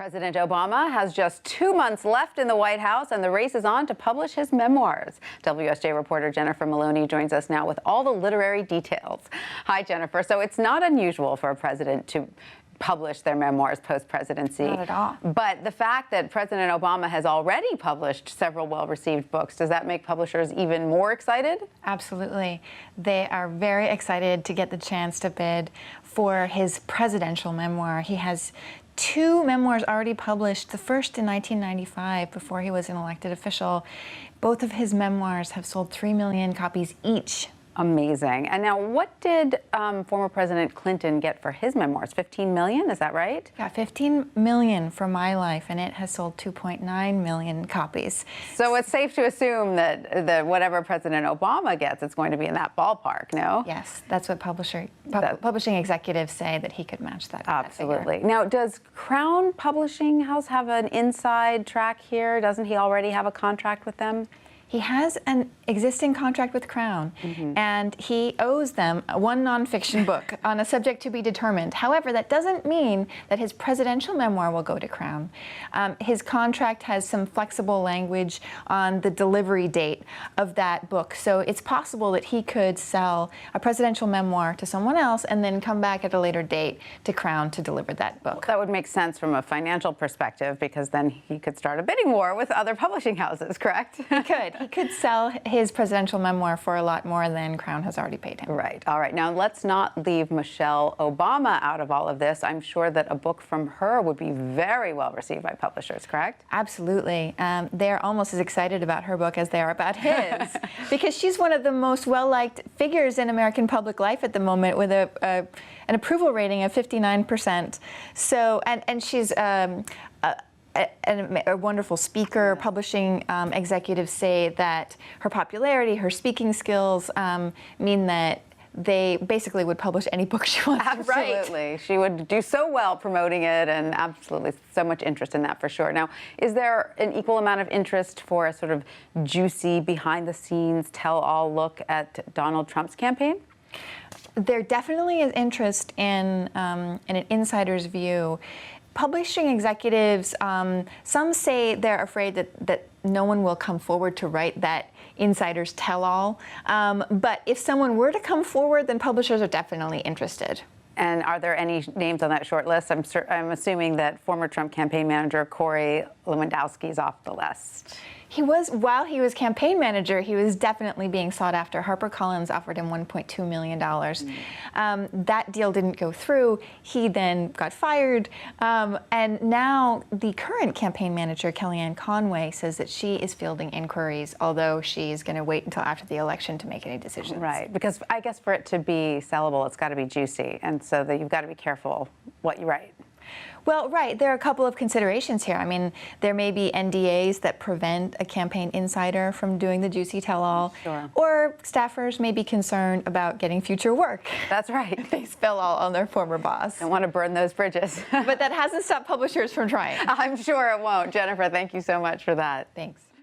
President Obama has just 2 months left in the White House, and the race is on to publish his memoirs. WSJ reporter Jennifer Maloney joins us now with all the literary details. Hi, Jennifer. So it's not unusual for a president to publish their memoirs post-presidency. Not at all. But the fact that President Obama has already published several well-received books, does that make publishers even more excited? Absolutely. They are very excited to get the chance to bid for his presidential memoir. He has 2 memoirs already published, the first in 1995 before he was an elected official. Both of his memoirs have sold 3 million copies each. Amazing. And now, what did former President Clinton get for his memoirs? 15 million, is that right? Got 15 million for My Life, and it has sold 2.9 million copies. So it's safe to assume that whatever President Obama gets, it's going to be in that ballpark, no? Yes, that's what publishing executives say, that he could match that. Absolutely. Now, does Crown Publishing House have an inside track here? Doesn't he already have a contract with them? He has an existing contract with Crown, and he owes them one nonfiction book on a subject to be determined. However, that doesn't mean that his presidential memoir will go to Crown. His contract has some flexible language on the delivery date of that book, so it's possible that he could sell a presidential memoir to someone else and then come back at a later date to Crown to deliver that book. That would make sense from a financial perspective, because then he could start a bidding war with other publishing houses, correct? He could. He could sell his presidential memoir for a lot more than Crown has already paid him. Right. All right. Now, let's not leave Michelle Obama out of all of this. I'm sure that a book from her would be very well received by publishers, correct? Absolutely. They're almost as excited about her book as they are about his, because she's one of the most well-liked figures in American public life at the moment, with an approval rating of 59%. So, and she's a wonderful speaker. Publishing executives say that her popularity, her speaking skills mean that they basically would publish any book she wants to write. Absolutely. She would do so well promoting it, and absolutely so much interest in that for sure. Now, is there an equal amount of interest for a sort of juicy, behind-the-scenes, tell-all look at Donald Trump's campaign? There definitely is interest in an insider's view. Publishing executives, some say they're afraid that no one will come forward to write that insider's tell-all. But if someone were to come forward, then publishers are definitely interested. And are there any names on that short list? I'm assuming that former Trump campaign manager Corey Lewandowski is off the list. While he was campaign manager, he was definitely being sought after. HarperCollins offered him $1.2 million. That deal didn't go through. He then got fired. And now the current campaign manager, Kellyanne Conway, says that she is fielding inquiries, although she's going to wait until after the election to make any decisions. Right, because I guess for it to be sellable, it's got to be juicy. And so that you've got to be careful what you write. Well, right. There are a couple of considerations here. I mean, there may be NDAs that prevent a campaign insider from doing the juicy tell-all. Sure. Or staffers may be concerned about getting future work. That's right. They spill all on their former boss. Don't want to burn those bridges. But that hasn't stopped publishers from trying. I'm sure it won't. Jennifer, thank you so much for that. Thanks.